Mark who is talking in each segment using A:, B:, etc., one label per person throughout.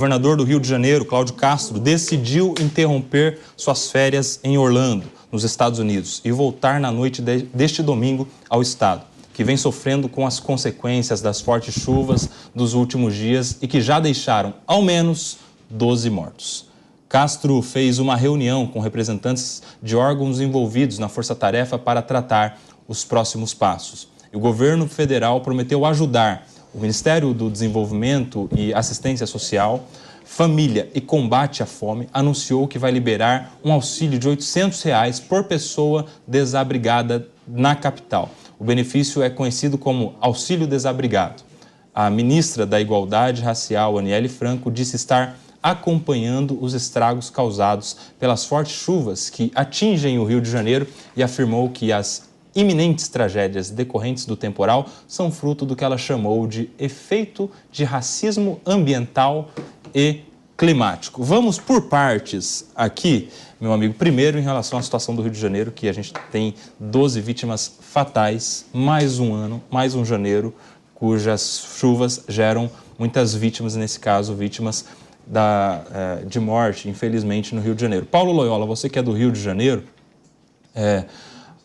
A: O governador do Rio de Janeiro, Cláudio Castro, decidiu interromper suas férias em Orlando, nos Estados Unidos, e voltar na noite deste domingo ao estado, que vem sofrendo com as consequências das fortes chuvas dos últimos dias e que já deixaram, ao menos, 12 mortos. Castro fez uma reunião com representantes de órgãos envolvidos na força-tarefa para tratar os próximos passos. E o governo federal prometeu ajudar o Ministério do Desenvolvimento e Assistência Social, Família e Combate à Fome anunciou que vai liberar um auxílio de R$ 800 por pessoa desabrigada na capital. O benefício é conhecido como Auxílio Desabrigado. A ministra da Igualdade Racial, Aniele Franco, disse estar acompanhando os estragos causados pelas fortes chuvas que atingem o Rio de Janeiro e afirmou que as iminentes tragédias decorrentes do temporal são fruto do que ela chamou de efeito de racismo ambiental e climático. Vamos por partes aqui, meu amigo. Primeiro, em relação à situação do Rio de Janeiro, que a gente tem 12 vítimas fatais, mais um ano, mais um janeiro, cujas chuvas geram muitas vítimas, nesse caso, vítimas de morte, infelizmente, no Rio de Janeiro. Paulo Loyola, você que é do Rio de Janeiro,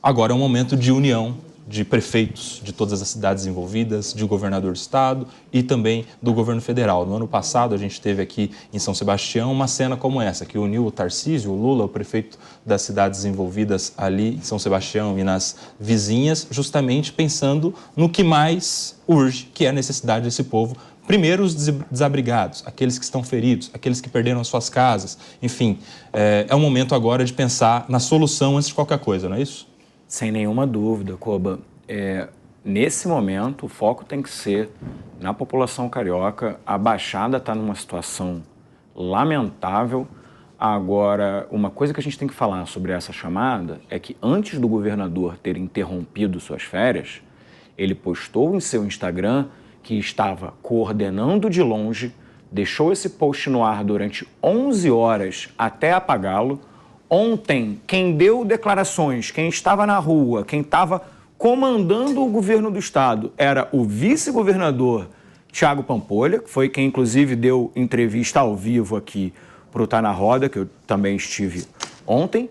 A: agora é um momento de união de prefeitos de todas as cidades envolvidas, de governador do estado e também do governo federal. No ano passado, a gente teve aqui em São Sebastião uma cena como essa, que uniu o Tarcísio, o Lula, o prefeito das cidades envolvidas ali em São Sebastião e nas vizinhas, justamente pensando no que mais urge, que é a necessidade desse povo. Primeiro, os desabrigados, aqueles que estão feridos, aqueles que perderam as suas casas. Enfim, é um momento agora de pensar na solução antes de qualquer coisa, não é isso?
B: Sem nenhuma dúvida, Koba. Nesse momento, o foco tem que ser na população carioca. A Baixada está numa situação lamentável. Agora, uma coisa que a gente tem que falar sobre essa chamada é que antes do governador ter interrompido suas férias, ele postou em seu Instagram que estava coordenando de longe, deixou esse post no ar durante 11 horas até apagá-lo. Ontem, quem deu declarações, quem estava na rua, quem estava comandando o governo do estado era o vice-governador Thiago Pampolha, que foi quem, inclusive, deu entrevista ao vivo aqui para o Tá na Roda, que eu também estive ontem,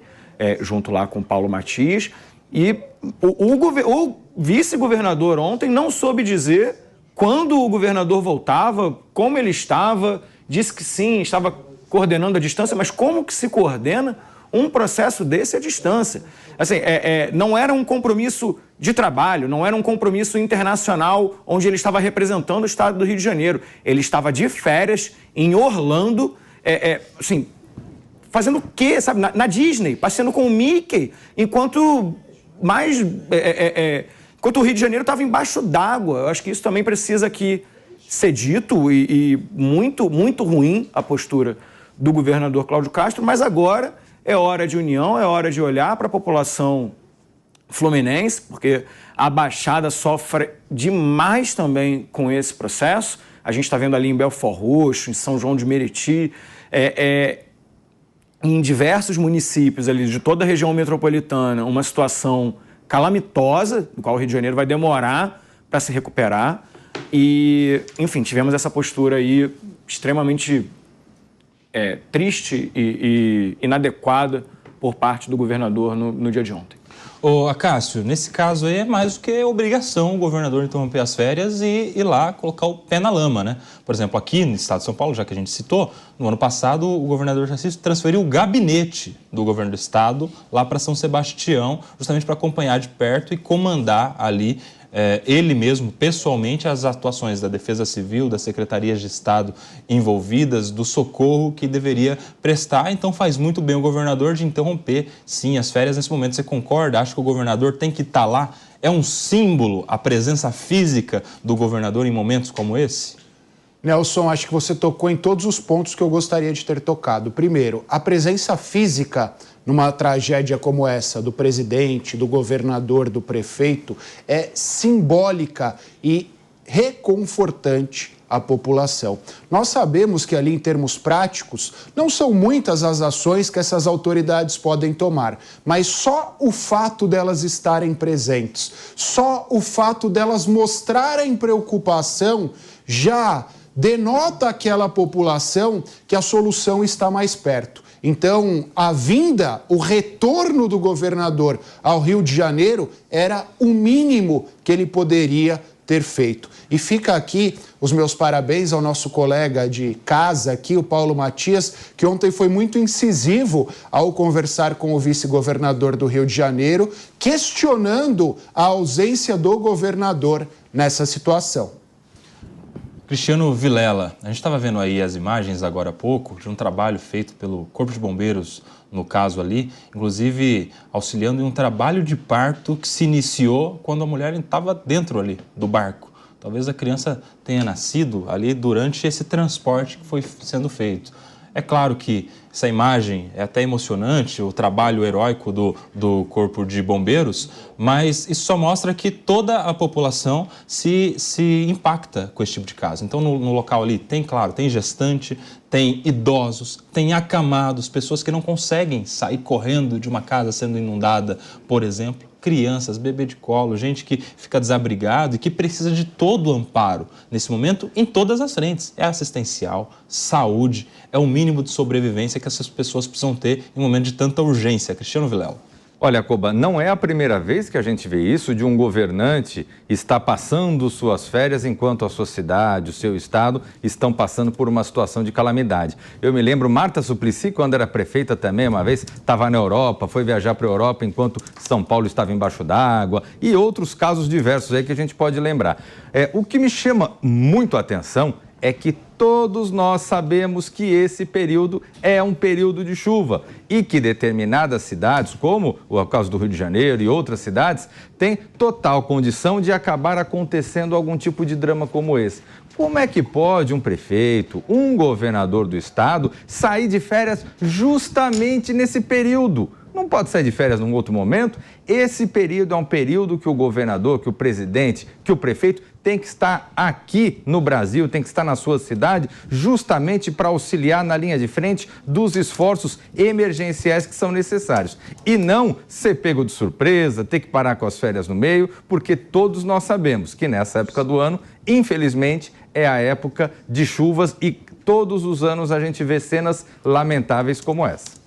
B: junto lá com o Paulo Matias. E o vice-governador ontem não soube dizer quando o governador voltava, como ele estava, disse que sim, estava coordenando à distância, mas como que se coordena um processo desse à distância? Assim, não era um compromisso de trabalho, não era um compromisso internacional onde ele estava representando o estado do Rio de Janeiro. Ele estava de férias em Orlando, assim, fazendo o quê, sabe? Na Disney, passeando com o Mickey, enquanto o Rio de Janeiro estava embaixo d'água. Eu acho que isso também precisa aqui ser dito e muito, muito ruim a postura do governador Cláudio Castro, mas agora é hora de união, é hora de olhar para a população fluminense, porque a Baixada sofre demais também com esse processo. A gente está vendo ali em Belford Roxo, em São João de Meriti, em diversos municípios ali de toda a região metropolitana, uma situação calamitosa, do qual o Rio de Janeiro vai demorar para se recuperar. E, enfim, tivemos essa postura aí extremamente triste e inadequada por parte do governador no dia de ontem.
A: Ô, Acácio, nesse caso aí é mais do que obrigação o governador interromper as férias e ir lá colocar o pé na lama, né? Por exemplo, aqui no estado de São Paulo, já que a gente citou, no ano passado o governador Tarcísio transferiu o gabinete do governo do estado lá para São Sebastião, justamente para acompanhar de perto e comandar ali ele mesmo, pessoalmente, as atuações da Defesa Civil, das secretarias de Estado envolvidas, do socorro que deveria prestar. Então faz muito bem o governador de interromper, sim, as férias nesse momento. Você concorda? Acha que o governador tem que estar lá? É um símbolo a presença física do governador em momentos como esse?
C: Nelson, acho que você tocou em todos os pontos que eu gostaria de ter tocado. Primeiro, a presença física numa tragédia como essa, do presidente, do governador, do prefeito, é simbólica e reconfortante à população. Nós sabemos que ali, em termos práticos, não são muitas as ações que essas autoridades podem tomar, mas só o fato delas estarem presentes, só o fato delas mostrarem preocupação já denota àquela população que a solução está mais perto. Então, a vinda, o retorno do governador ao Rio de Janeiro era o mínimo que ele poderia ter feito. E fica aqui os meus parabéns ao nosso colega de casa aqui, o Paulo Matias, que ontem foi muito incisivo ao conversar com o vice-governador do Rio de Janeiro, questionando a ausência do governador nessa situação.
A: Cristiano Vilela, a gente estava vendo aí as imagens agora há pouco de um trabalho feito pelo Corpo de Bombeiros, no caso ali, inclusive auxiliando em um trabalho de parto que se iniciou quando a mulher estava dentro ali do barco. Talvez a criança tenha nascido ali durante esse transporte que foi sendo feito. É claro que essa imagem é até emocionante, o trabalho heróico do Corpo de Bombeiros, mas isso só mostra que toda a população se impacta com esse tipo de caso. Então, no local ali tem gestante, tem idosos, tem acamados, pessoas que não conseguem sair correndo de uma casa sendo inundada, por exemplo. Crianças, bebê de colo, gente que fica desabrigado e que precisa de todo o amparo nesse momento em todas as frentes. É assistencial, saúde, é o mínimo de sobrevivência que essas pessoas precisam ter em um momento de tanta urgência. Cristiano Vilela.
D: Olha, Koba, não é a primeira vez que a gente vê isso, de um governante estar passando suas férias enquanto a sua cidade, o seu estado estão passando por uma situação de calamidade. Eu me lembro, Marta Suplicy, quando era prefeita também, uma vez estava na Europa, foi viajar para a Europa enquanto São Paulo estava embaixo d'água e outros casos diversos aí que a gente pode lembrar. O que me chama muito a atenção é que todos nós sabemos que esse período é um período de chuva e que determinadas cidades, como o caso do Rio de Janeiro e outras cidades, têm total condição de acabar acontecendo algum tipo de drama como esse. Como é que pode um prefeito, um governador do estado sair de férias justamente nesse período? Não pode sair de férias num outro momento? Esse período é um período que o governador, que o presidente, que o prefeito tem que estar aqui no Brasil, tem que estar na sua cidade, justamente para auxiliar na linha de frente dos esforços emergenciais que são necessários. E não ser pego de surpresa, ter que parar com as férias no meio, porque todos nós sabemos que nessa época do ano, infelizmente, é a época de chuvas e todos os anos a gente vê cenas lamentáveis como essa.